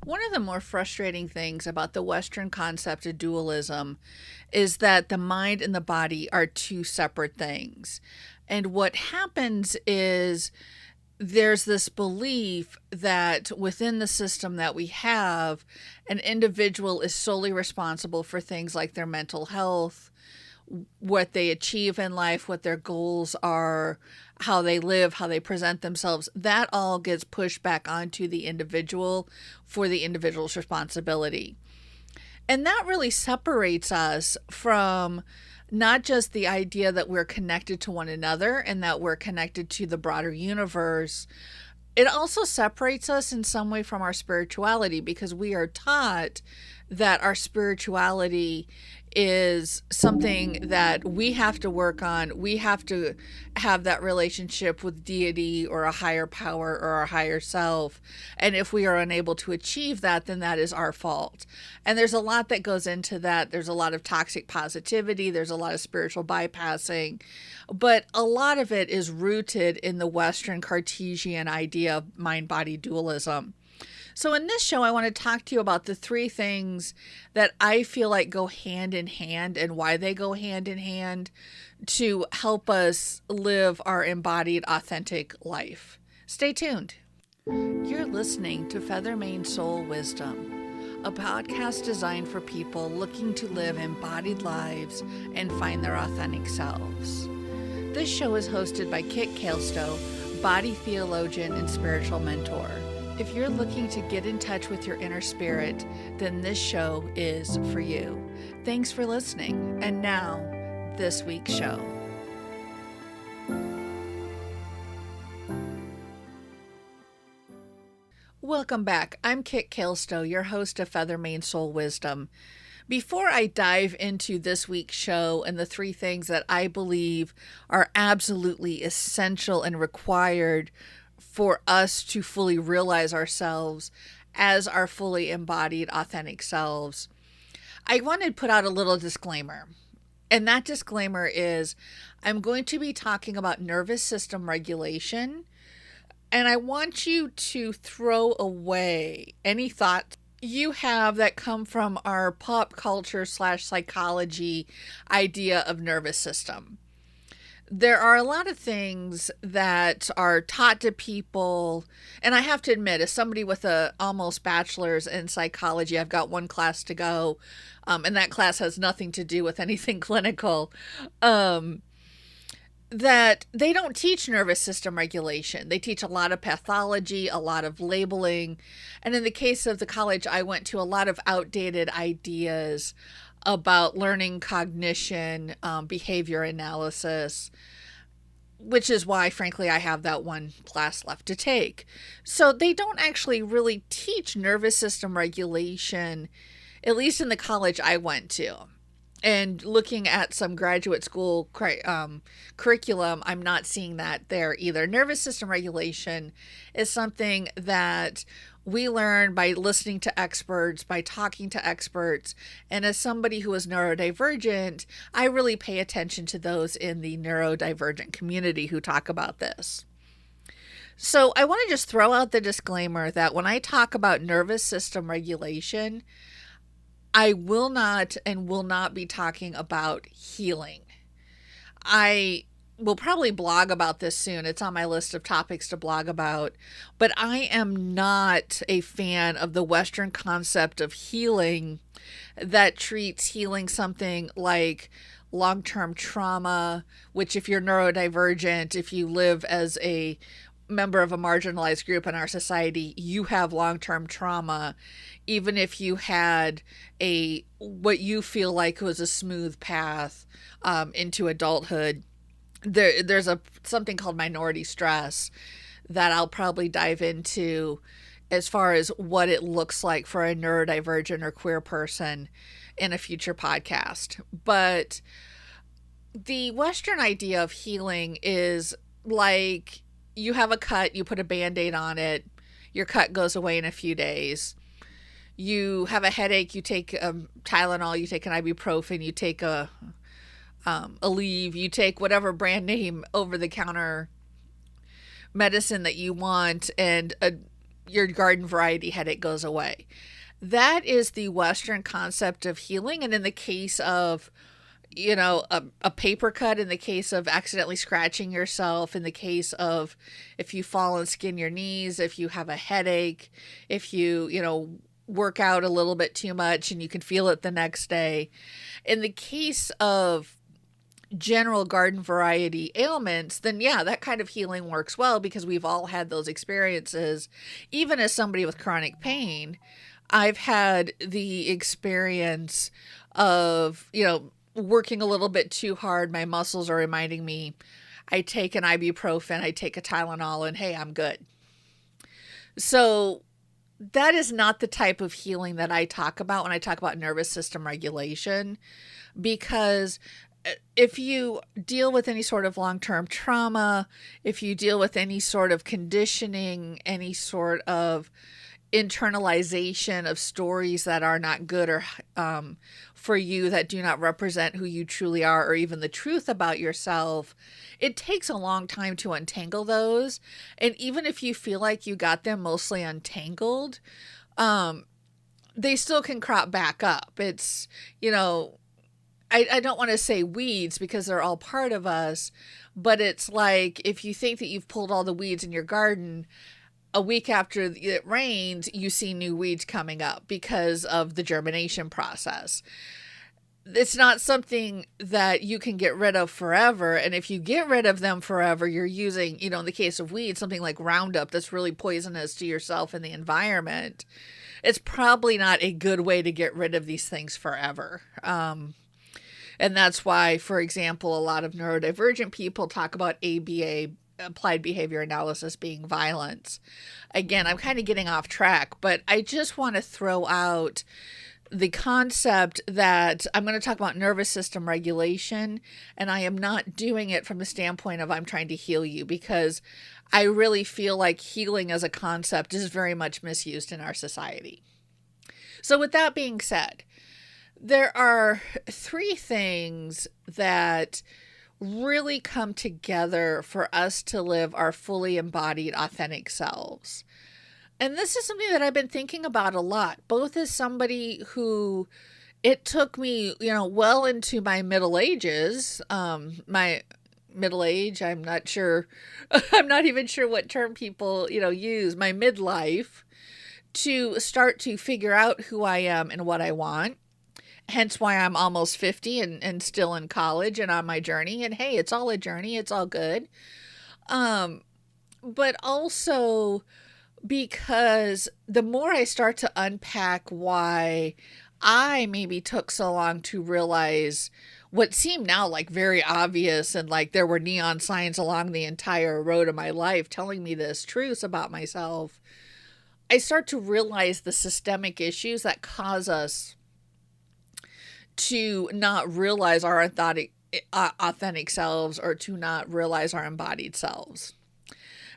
One of the more frustrating things about the Western concept of dualism is that the mind and the body are two separate things. And what happens is there's this belief that within the system that we have, an individual is solely responsible for things like their mental health, what they achieve in life, what their goals are, how they live, how they present themselves. That all gets pushed back onto the individual for the individual's responsibility. And that really separates us from not just the idea that we're connected to one another and that we're connected to the broader universe. It also separates us in some way from our spirituality, because we are taught that our spirituality is something that we have to work on. We have to have that relationship with deity or a higher power or a higher self. And if we are unable to achieve that, then that is our fault. And there's a lot that goes into that. There's a lot of toxic positivity. There's a lot of spiritual bypassing. But a lot of it is rooted in the Western Cartesian idea of mind-body dualism. So in this show, I want to talk to you about the three things that I feel like go hand in hand and why they go hand in hand to help us live our embodied, authentic life. Stay tuned. You're listening to Feathermane Soul Wisdom, a podcast designed for people looking to live embodied lives and find their authentic selves. This show is hosted by Kit Kaelstow, body theologian and spiritual mentor. If you're looking to get in touch with your inner spirit, then this show is for you. Thanks for listening. And now, this week's show. Welcome back. I'm Kit Kaelstow, your host of Feathermane Soul Wisdom. Before I dive into this week's show and the three things that I believe are absolutely essential and required for us to fully realize ourselves as our fully embodied, authentic selves, I wanted to put out a little disclaimer. And that disclaimer is I'm going to be talking about nervous system regulation. And I want you to throw away any thoughts you have that come from our pop culture / psychology idea of nervous system. There are a lot of things that are taught to people, and I have to admit, as somebody with a almost bachelor's in psychology, I've got one class to go, and that class has nothing to do with anything clinical, that they don't teach nervous system regulation. They teach a lot of pathology, a lot of labeling, and in the case of the college I went to, a lot of outdated ideas about learning, cognition, behavior analysis, which is why, frankly, I have that one class left to take. So they don't actually really teach nervous system regulation, at least in the college I went to. And looking at some graduate school curriculum, I'm not seeing that there either. Nervous system regulation is something that we learn by listening to experts, by talking to experts. And as somebody who is neurodivergent, I really pay attention to those in the neurodivergent community who talk about this. So I want to just throw out the disclaimer that when I talk about nervous system regulation, I will not be talking about healing. I will probably blog about this soon. It's on my list of topics to blog about. But I am not a fan of the Western concept of healing that treats healing something like long-term trauma, which if you're neurodivergent, if you live as a member of a marginalized group in our society, you have long-term trauma, even if you had what you feel like was a smooth path into adulthood. There's something called minority stress that I'll probably dive into as far as what it looks like for a neurodivergent or queer person in a future podcast. But the Western idea of healing is like you have a cut, you put a Band-Aid on it, your cut goes away in a few days. You have a headache, you take Tylenol, you take an ibuprofen, you take a Aleve, you take whatever brand name over-the-counter medicine that you want, and your garden variety headache goes away. That is the Western concept of healing. And in the case of, a paper cut, in the case of accidentally scratching yourself, in the case of if you fall and skin your knees, if you have a headache, if you work out a little bit too much and you can feel it the next day. In the case of general garden variety ailments, then yeah, that kind of healing works well because we've all had those experiences. Even as somebody with chronic pain, I've had the experience of, working a little bit too hard. My muscles are reminding me. I take an ibuprofen, I take a Tylenol, and hey, I'm good. So that is not the type of healing that I talk about when I talk about nervous system regulation, because if you deal with any sort of long-term trauma, if you deal with any sort of conditioning, any sort of internalization of stories that are not good or for you, that do not represent who you truly are or even the truth about yourself, it takes a long time to untangle those. And even if you feel like you got them mostly untangled, they still can crop back up. It's, I don't want to say weeds because they're all part of us, but it's like if you think that you've pulled all the weeds in your garden, a week after it rains, you see new weeds coming up because of the germination process. It's not something that you can get rid of forever. And if you get rid of them forever, you're using, in the case of weeds, something like Roundup that's really poisonous to yourself and the environment. It's probably not a good way to get rid of these things forever. And that's why, for example, a lot of neurodivergent people talk about ABA, applied behavior analysis, being violence. Again, I'm kind of getting off track, but I just want to throw out the concept that I'm going to talk about nervous system regulation, and I am not doing it from the standpoint of I'm trying to heal you, because I really feel like healing as a concept is very much misused in our society. So with that being said, there are 3 things that really come together for us to live our fully embodied, authentic selves. And this is something that I've been thinking about a lot, both as somebody who, it took me, well into my middle ages, I'm not sure, I'm not even sure what term people, use, my midlife, to start to figure out who I am and what I want. Hence why I'm almost 50 and still in college and on my journey. And hey, it's all a journey. It's all good. But also because the more I start to unpack why I maybe took so long to realize what seemed now like very obvious, and like there were neon signs along the entire road of my life telling me this truth about myself, I start to realize the systemic issues that cause us to not realize our authentic selves, or to not realize our embodied selves.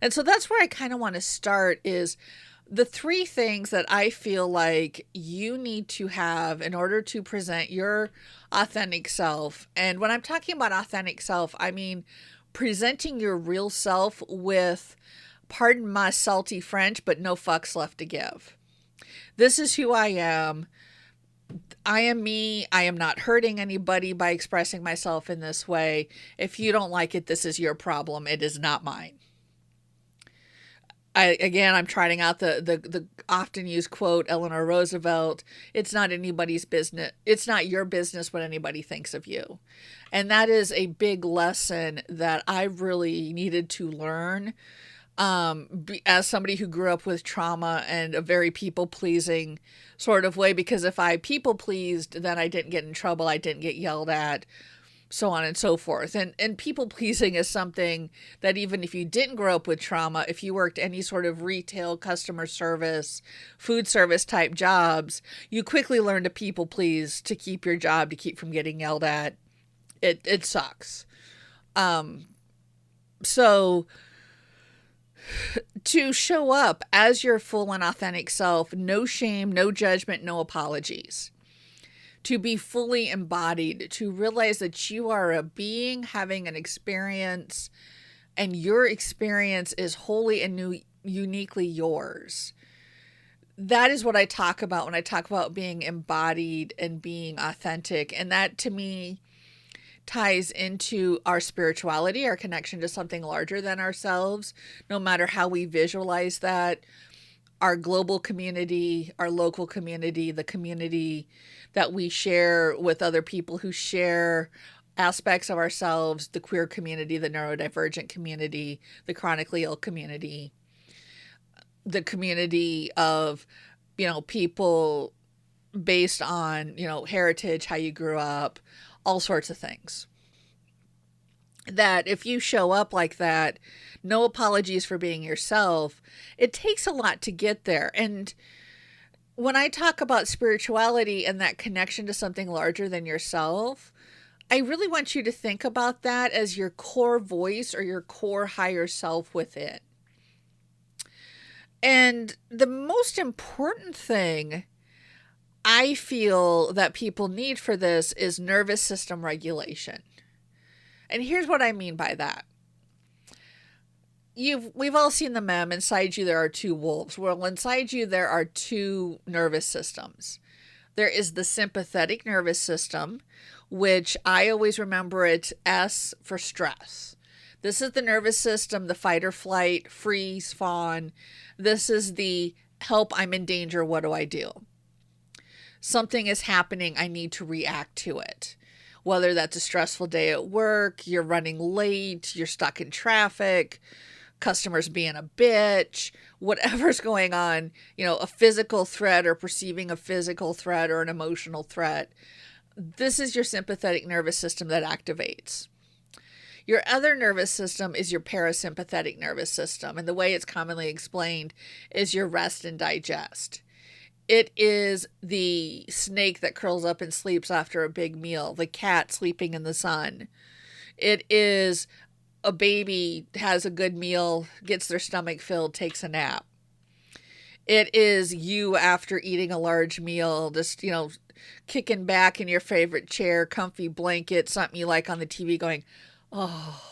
And so that's where I kind of want to start, is the 3 things that I feel like you need to have in order to present your authentic self. And when I'm talking about authentic self, I mean presenting your real self with, pardon my salty French, but no fucks left to give. This is who I am. I am me. I am not hurting anybody by expressing myself in this way. If you don't like it, this is your problem. It is not mine. I'm trotting out the often used quote, Eleanor Roosevelt, it's not anybody's business. It's not your business what anybody thinks of you. And that is a big lesson that I really needed to learn as somebody who grew up with trauma and a very people-pleasing sort of way, because if I people-pleased, then I didn't get in trouble, I didn't get yelled at, so on and so forth. And people-pleasing is something that even if you didn't grow up with trauma, if you worked any sort of retail, customer service, food service type jobs, you quickly learn to people-please to keep your job, to keep from getting yelled at. It sucks. So to show up as your full and authentic self, no shame, no judgment, no apologies. To be fully embodied, to realize that you are a being having an experience, and your experience is wholly and uniquely yours. That is what I talk about when I talk about being embodied and being authentic. And that to me ties into our spirituality, our connection to something larger than ourselves, no matter how we visualize that, our global community, our local community, the community that we share with other people who share aspects of ourselves, the queer community, the neurodivergent community, the chronically ill community, the community of, people based on, heritage, how you grew up, all sorts of things. That if you show up like that, no apologies for being yourself, it takes a lot to get there. And when I talk about spirituality and that connection to something larger than yourself, I really want you to think about that as your core voice or your core higher self within. And the most important thing I feel that people need for this is nervous system regulation. And here's what I mean by that. We've all seen the meme, inside you there are two wolves. Well, inside you there are two nervous systems. There is the sympathetic nervous system, which I always remember it S for stress. This is the nervous system, the fight or flight, freeze, fawn. This is the help, I'm in danger, what do I do? Something is happening, I need to react to it. Whether that's a stressful day at work, you're running late, you're stuck in traffic, customers being a bitch, whatever's going on, a physical threat or perceiving a physical threat or an emotional threat. This is your sympathetic nervous system that activates. Your other nervous system is your parasympathetic nervous system. And the way it's commonly explained is your rest and digest. It is the snake that curls up and sleeps after a big meal, the cat sleeping in the sun. It is a baby has a good meal, gets their stomach filled, takes a nap. It is you after eating a large meal, just, kicking back in your favorite chair, comfy blanket, something you like on the TV going, oh.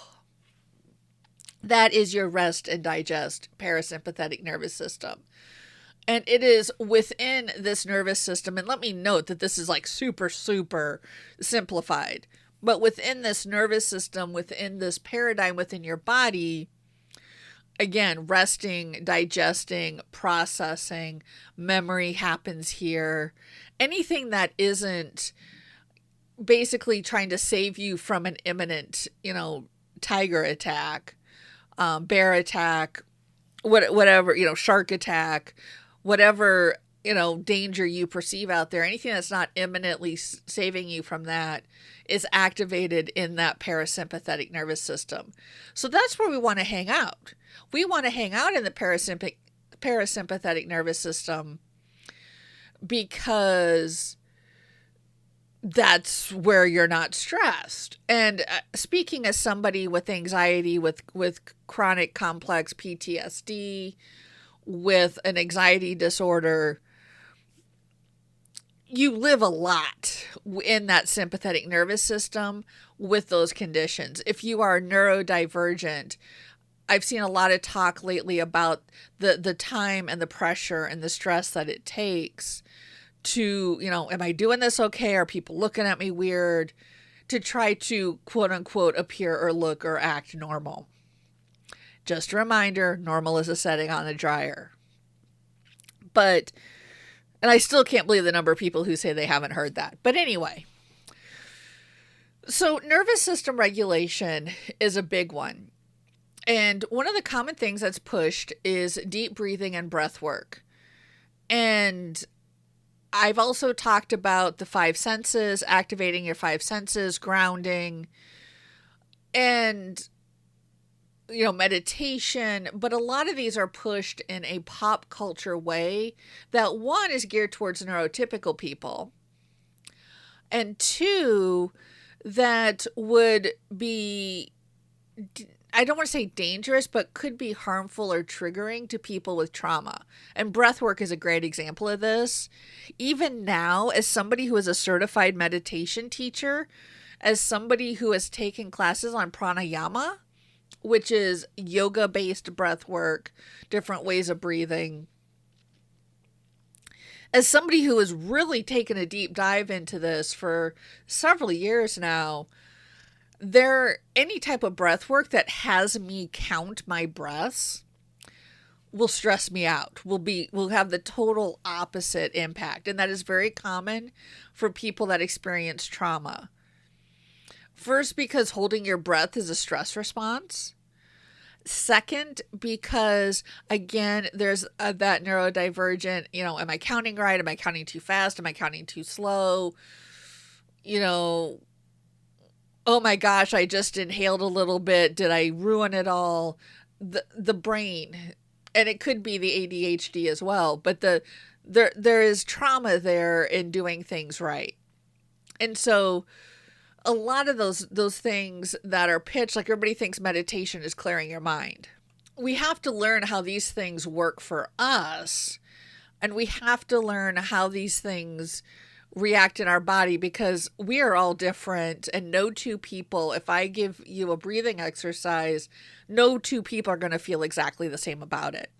That is your rest and digest parasympathetic nervous system. And it is within this nervous system, and let me note that this is like super, super simplified, but within this nervous system, within this paradigm within your body, again, resting, digesting, processing, memory happens here. Anything that isn't basically trying to save you from an imminent, tiger attack, bear attack, whatever, shark attack, whatever, danger you perceive out there, anything that's not imminently saving you from that is activated in that parasympathetic nervous system. So that's where we want to hang out. We want to hang out in the parasympathetic nervous system because that's where you're not stressed. And speaking as somebody with anxiety, with chronic complex PTSD, with an anxiety disorder, you live a lot in that sympathetic nervous system with those conditions. If you are neurodivergent, I've seen a lot of talk lately about the time and the pressure and the stress that it takes to, am I doing this okay? Are people looking at me weird? To try to quote unquote appear or look or act normal. Just a reminder, normal is a setting on a dryer. And I still can't believe the number of people who say they haven't heard that. But anyway, so nervous system regulation is a big one. And one of the common things that's pushed is deep breathing and breath work. And I've also talked about the 5 senses, activating your 5 senses, grounding, and meditation, but a lot of these are pushed in a pop culture way that, one, is geared towards neurotypical people, and 2, that would be, I don't want to say dangerous, but could be harmful or triggering to people with trauma. And breathwork is a great example of this. Even now, as somebody who is a certified meditation teacher, as somebody who has taken classes on pranayama, which is yoga-based breath work, different ways of breathing. As somebody who has really taken a deep dive into this for several years now, any type of breath work that has me count my breaths will stress me out, will have the total opposite impact. And that is very common for people that experience trauma. First, because holding your breath is a stress response. Second, because again, there's that neurodivergent, am I counting right? Am I counting too fast? Am I counting too slow? Oh my gosh, I just inhaled a little bit. Did I ruin it all? The brain, and it could be the ADHD as well, but there is trauma there in doing things right. And so a lot of those things that are pitched, like everybody thinks meditation is clearing your mind. We have to learn how these things work for us, and we have to learn how these things react in our body, because we are all different, and no two people, if I give you a breathing exercise, no two people are going to feel exactly the same about it.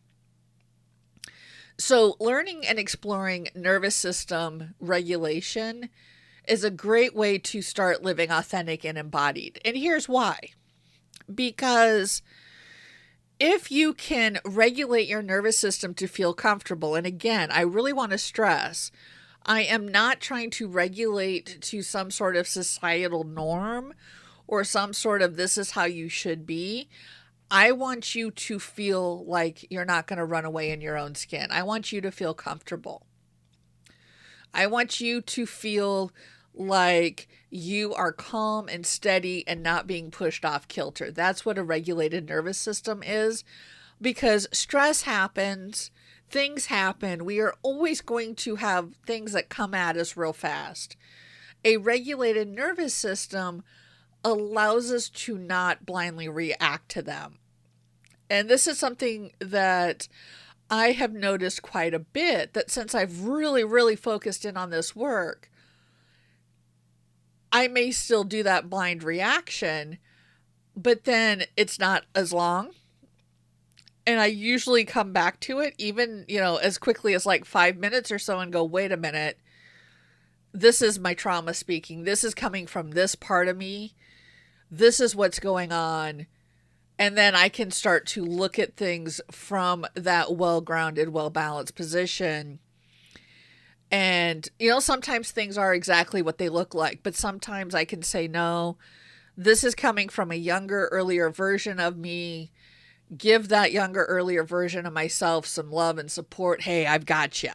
So learning and exploring nervous system regulation is a great way to start living authentic and embodied. And here's why. Because if you can regulate your nervous system to feel comfortable, and again, I really want to stress, I am not trying to regulate to some sort of societal norm or some sort of this is how you should be. I want you to feel like you're not going to run away in your own skin. I want you to feel comfortable. I want you to feel like you are calm and steady and not being pushed off kilter. That's what a regulated nervous system is, because stress happens, things happen. We are always going to have things that come at us real fast. A regulated nervous system allows us to not blindly react to them. And this is something that I have noticed quite a bit, that since I've really, really focused in on this work, I may still do that blind reaction, but then it's not as long. And I usually come back to it even, as quickly as like 5 minutes or so and go, wait a minute, this is my trauma speaking. This is coming from this part of me. This is what's going on. And then I can start to look at things from that well-grounded, well-balanced position. And, sometimes things are exactly what they look like, but sometimes I can say, no, this is coming from a younger, earlier version of me. Give that younger, earlier version of myself some love and support. Hey, I've got you.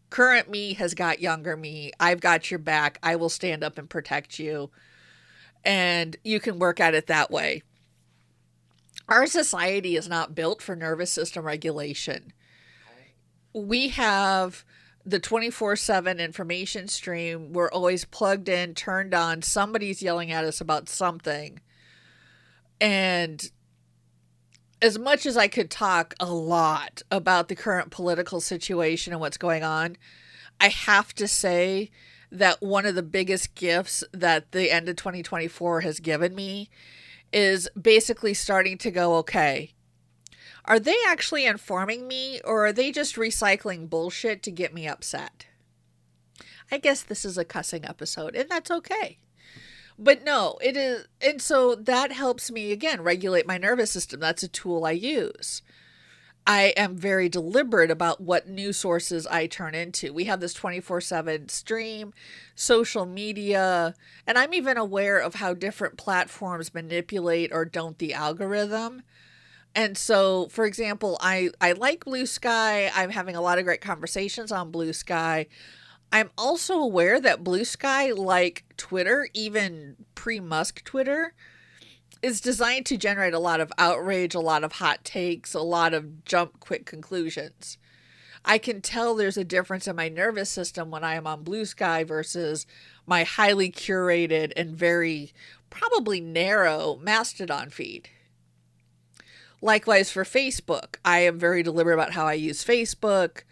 Current me has got younger me. I've got your back. I will stand up and protect you. And you can work at it that way. Our society is not built for nervous system regulation. We have the 24/7 information stream. We're always plugged in, turned on. Somebody's yelling at us about something. And as much as I could talk a lot about the current political situation and what's going on, I have to say that one of the biggest gifts that the end of 2024 has given me is basically starting to go, okay, are they actually informing me, or are they just recycling bullshit to get me upset? I guess this is a cussing episode, and that's okay. But no, it is. And so that helps me, again, regulate my nervous system. That's a tool I use. I am very deliberate about what news sources I turn into. We have this 24/7 stream, social media, and I'm even aware of how different platforms manipulate or don't the algorithm. And so, for example, I like Blue Sky. I'm having a lot of great conversations on Blue Sky. I'm also aware that Blue Sky, like Twitter, even pre-Musk Twitter, is designed to generate a lot of outrage, a lot of hot takes, a lot of jump quick conclusions. I can tell there's a difference in my nervous system when I am on Blue Sky versus my highly curated and very probably narrow Mastodon feed. Likewise for Facebook, I am very deliberate about how I use Facebook.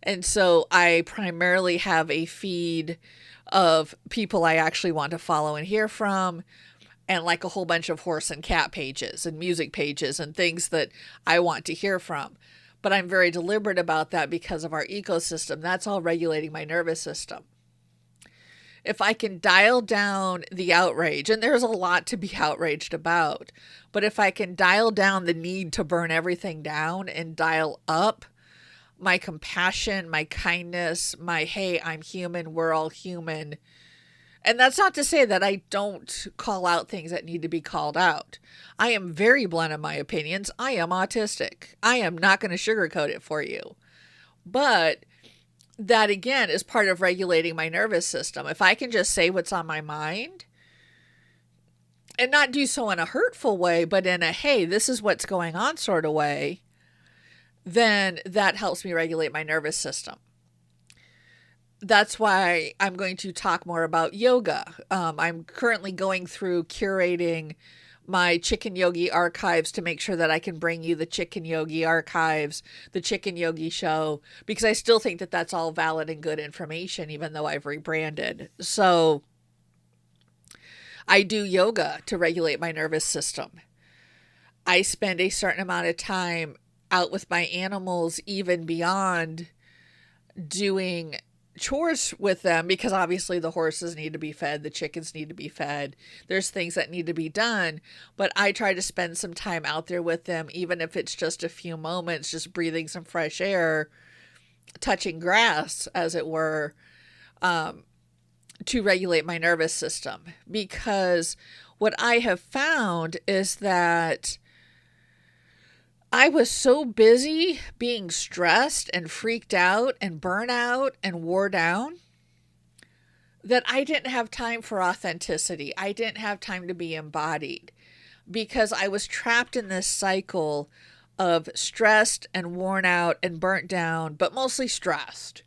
And so I primarily have a feed of people I actually want to follow and hear from, and like a whole bunch of horse and cat pages and music pages and things that I want to hear from. but I'm very deliberate about that because of our ecosystem. That's all regulating my nervous system. If I can dial down the outrage, and there's a lot to be outraged about, but if I can dial down the need to burn everything down and dial up my compassion, my kindness, my, hey, I'm human, we're all human. And that's not to say that I don't call out things that need to be called out. I am very blunt in my opinions. I am autistic. I am not going to sugarcoat it for you. But that, again, is part of regulating my nervous system. If I can just say what's on my mind and not do so in a hurtful way, but in a, hey, this is what's going on sort of way, then that helps me regulate my nervous system. That's why I'm going to talk more about yoga. I'm currently going through curating my Chicken Yogi archives to make sure that I can bring you the Chicken Yogi archives, the Chicken Yogi show, because I still think that that's all valid and good information, even though I've rebranded. So I do yoga to regulate my nervous system. I spend a certain amount of time out with my animals, even beyond doing chores with them, because obviously the horses need to be fed, the chickens need to be fed, there's things that need to be done, but I try to spend some time out there with them, even if it's just a few moments, just breathing some fresh air, touching grass, as it were, to regulate my nervous system. Because what I have found is that I was so busy being stressed and freaked out and burnout and wore down that I didn't have time for authenticity. I didn't have time to be embodied because I was trapped in this cycle of stressed and worn out and burnt down, but mostly stressed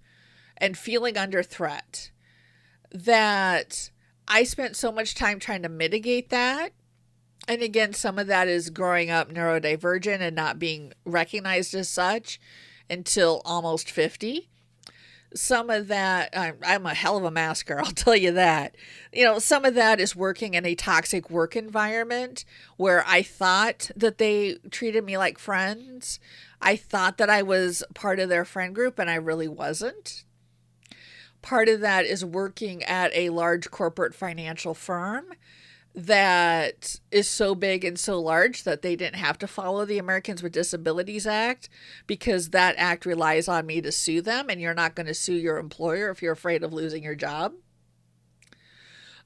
and feeling under threat, that I spent so much time trying to mitigate that. And again, some of that is growing up neurodivergent and not being recognized as such until almost 50. Some of that, I'm a hell of a masker, I'll tell you that. Some of that is working in a toxic work environment where I thought that they treated me like friends. I thought that I was part of their friend group, and I really wasn't. Part of that is working at a large corporate financial firm that is so big and so large that they didn't have to follow the Americans with Disabilities Act, because that act relies on me to sue them, and you're not going to sue your employer if you're afraid of losing your job.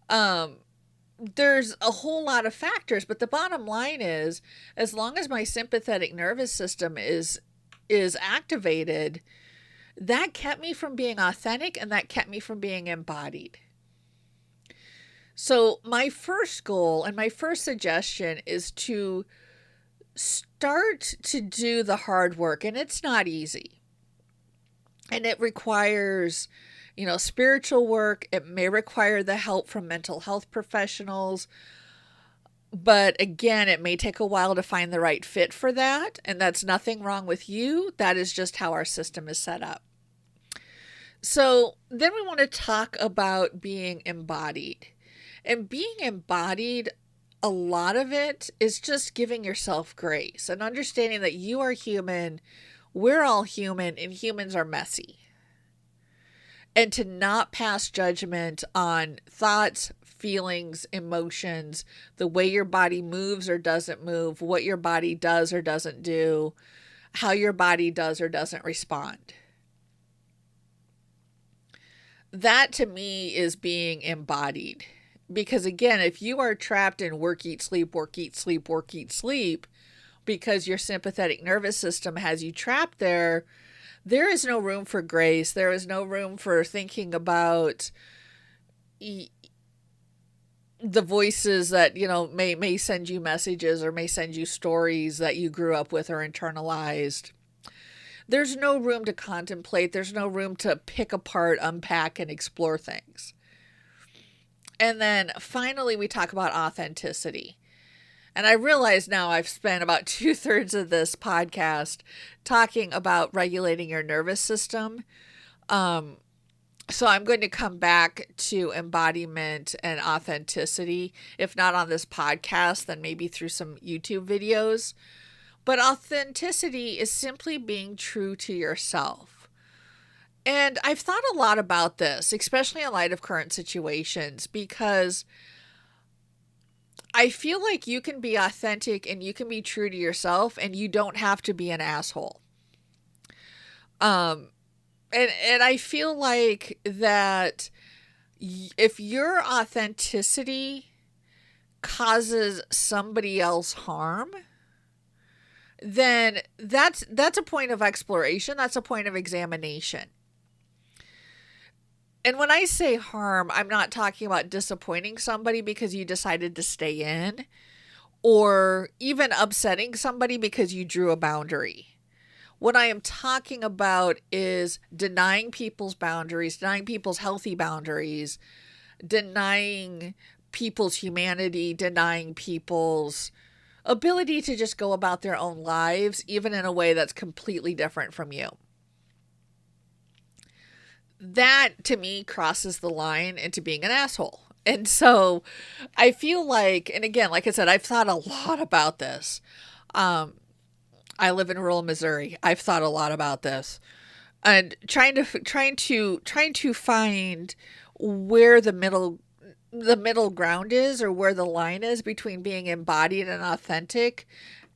There's a whole lot of factors, but the bottom line is, as long as my sympathetic nervous system is activated, that kept me from being authentic, and that kept me from being embodied. So my first goal and my first suggestion is to start to do the hard work. And it's not easy. And it requires, spiritual work. It may require the help from mental health professionals. But again, it may take a while to find the right fit for that. And that's nothing wrong with you. That is just how our system is set up. So then we want to talk about being embodied. And being embodied, a lot of it is just giving yourself grace and understanding that you are human, we're all human, and humans are messy. And to not pass judgment on thoughts, feelings, emotions, the way your body moves or doesn't move, what your body does or doesn't do, how your body does or doesn't respond. That to me is being embodied. Because again, if you are trapped in work, eat, sleep, work, eat, sleep, work, eat, sleep, because your sympathetic nervous system has you trapped there, there is no room for grace. There is no room for thinking about the voices that, may send you messages or may send you stories that you grew up with or internalized. There's no room to contemplate. There's no room to pick apart, unpack, and explore things. And then finally, we talk about authenticity. And I realize now I've spent about 2/3 of this podcast talking about regulating your nervous system. So I'm going to come back to embodiment and authenticity, if not on this podcast, then maybe through some YouTube videos. But authenticity is simply being true to yourself. And I've thought a lot about this, especially in light of current situations, because I feel like you can be authentic and you can be true to yourself and you don't have to be an asshole. And I feel like that if your authenticity causes somebody else harm, then that's a point of exploration. That's a point of examination. And when I say harm, I'm not talking about disappointing somebody because you decided to stay in, or even upsetting somebody because you drew a boundary. What I am talking about is denying people's boundaries, denying people's healthy boundaries, denying people's humanity, denying people's ability to just go about their own lives, even in a way that's completely different from you. That, to me, crosses the line into being an asshole. And so I feel like, and again, like I said, I've thought a lot about this. I live in rural Missouri. I've thought a lot about this, and trying to find where the middle ground is, or where the line is between being embodied and authentic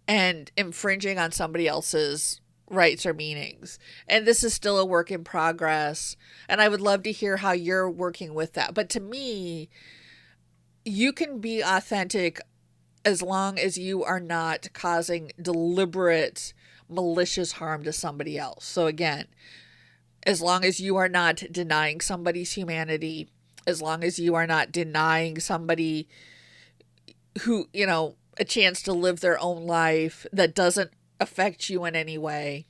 and infringing on somebody else's rights or meanings. And this is still a work in progress, and I would love to hear how you're working with that. But to me, you can be authentic as long as you are not causing deliberate, malicious harm to somebody else. So again, as long as you are not denying somebody's humanity, as long as you are not denying somebody who, a chance to live their own life that doesn't affect you in any way,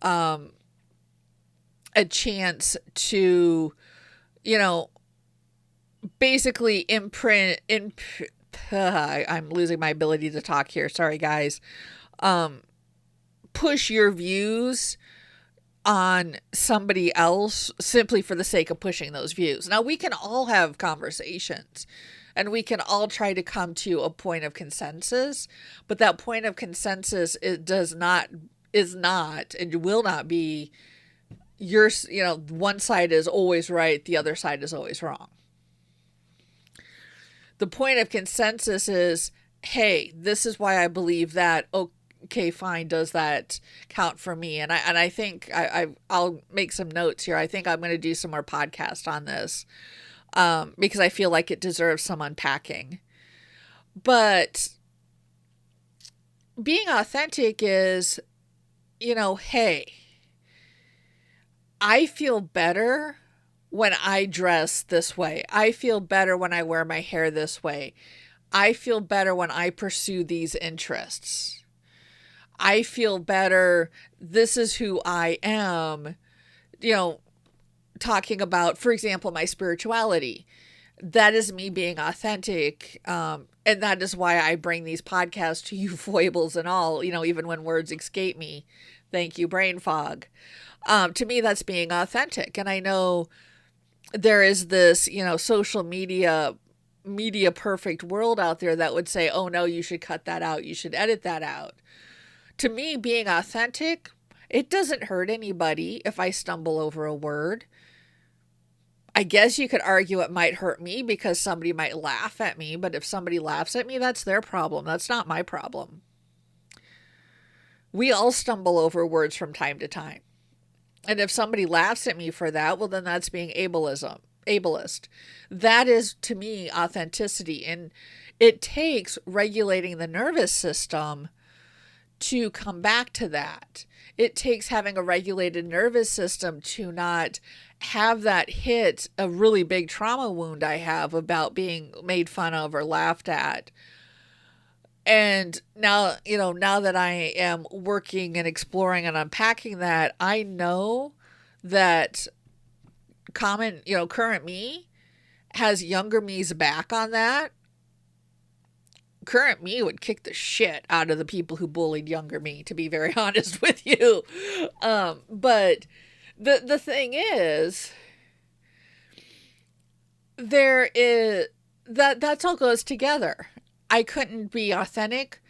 a chance to, basically I'm losing my ability to talk here. Sorry, guys. Push your views on somebody else simply for the sake of pushing those views. Now, we can all have conversations and we can all try to come to a point of consensus, but that point of consensus is not and will not be one side is always right, the other side is always wrong. The point of consensus is, hey, this is why I believe that. Okay, fine. Does that count for me? And I think I'll make some notes here. I think I'm going to do some more podcasts on this because I feel like it deserves some unpacking. But being authentic is, hey, I feel better when I dress this way. I feel better when I wear my hair this way. I feel better when I pursue these interests. I feel better. This is who I am. Talking about, for example, my spirituality. That is me being authentic. And that is why I bring these podcasts to you, foibles and all, even when words escape me. Thank you, brain fog. To me, that's being authentic. And I know there is this, social media perfect world out there that would say, oh no, you should cut that out. You should edit that out. To me, being authentic, it doesn't hurt anybody if I stumble over a word. I guess you could argue it might hurt me because somebody might laugh at me, but if somebody laughs at me, that's their problem. That's not my problem. We all stumble over words from time to time. And if somebody laughs at me for that, well, then that's being ableist. That is, to me, authenticity. And it takes regulating the nervous system to come back to that. It takes having a regulated nervous system to not have that hit a really big trauma wound I have about being made fun of or laughed at. And now, now that I am working and exploring and unpacking that, I know that current me has younger me's back on that. Current me would kick the shit out of the people who bullied younger me, to be very honest with you. But the thing is, that's all goes together. I couldn't be authentic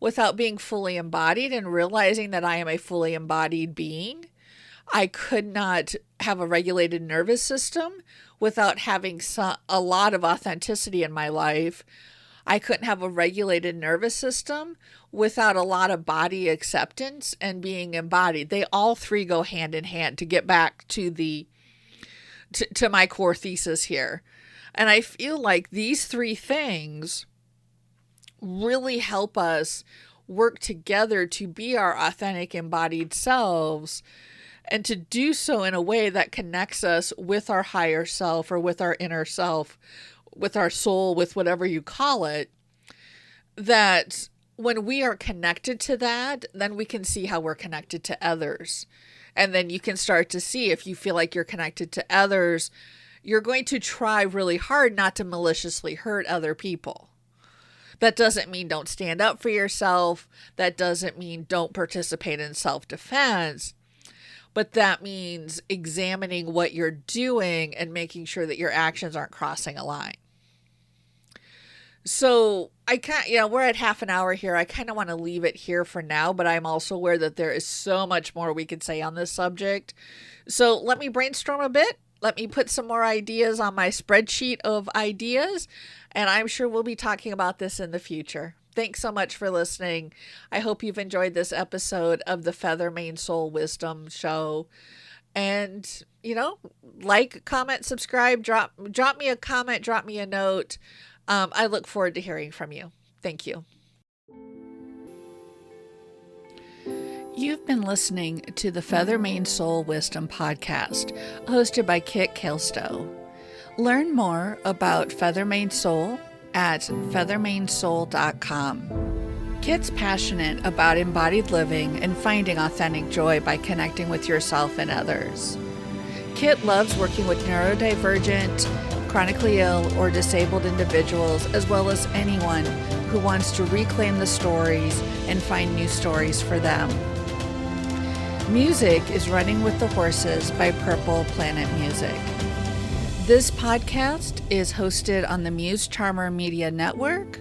without being fully embodied and realizing that I am a fully embodied being. I could not have a regulated nervous system without having a lot of authenticity in my life. I couldn't have a regulated nervous system without a lot of body acceptance and being embodied. They all three go hand in hand, to get back to to my core thesis here. And I feel like these three things really help us work together to be our authentic embodied selves, and to do so in a way that connects us with our higher self, or with our inner self, with our soul, with whatever you call it. That when we are connected to that, then we can see how we're connected to others. And then you can start to see, if you feel like you're connected to others, you're going to try really hard not to maliciously hurt other people. That doesn't mean don't stand up for yourself. That doesn't mean don't participate in self-defense. But that means examining what you're doing and making sure that your actions aren't crossing a line. So we're at half an hour here. I kind of want to leave it here for now, but I'm also aware that there is so much more we could say on this subject. So let me brainstorm a bit. Let me put some more ideas on my spreadsheet of ideas, and I'm sure we'll be talking about this in the future. Thanks so much for listening. I hope you've enjoyed this episode of the Feather Mane Soul Wisdom Show. And, like, comment, subscribe, drop me a comment, drop me a note. I look forward to hearing from you. Thank you. You've been listening to the Feather Mane Soul Wisdom Podcast, hosted by Kit Kilstow. Learn more about Feather Mane Soul at feathermanesoul.com. Kit's passionate about embodied living and finding authentic joy by connecting with yourself and others. Kit loves working with neurodivergent, chronically ill, or disabled individuals, as well as anyone who wants to reclaim the stories and find new stories for them. Music is Running with the Horses by Purple Planet Music. This podcast is hosted on the Muse Charmer Media Network.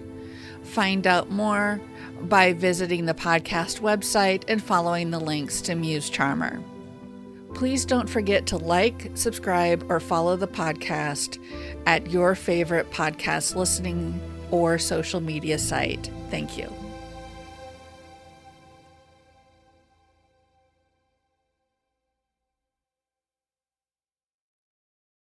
Find out more by visiting the podcast website and following the links to Muse Charmer. Please don't forget to like, subscribe, or follow the podcast at your favorite podcast listening or social media site. Thank you.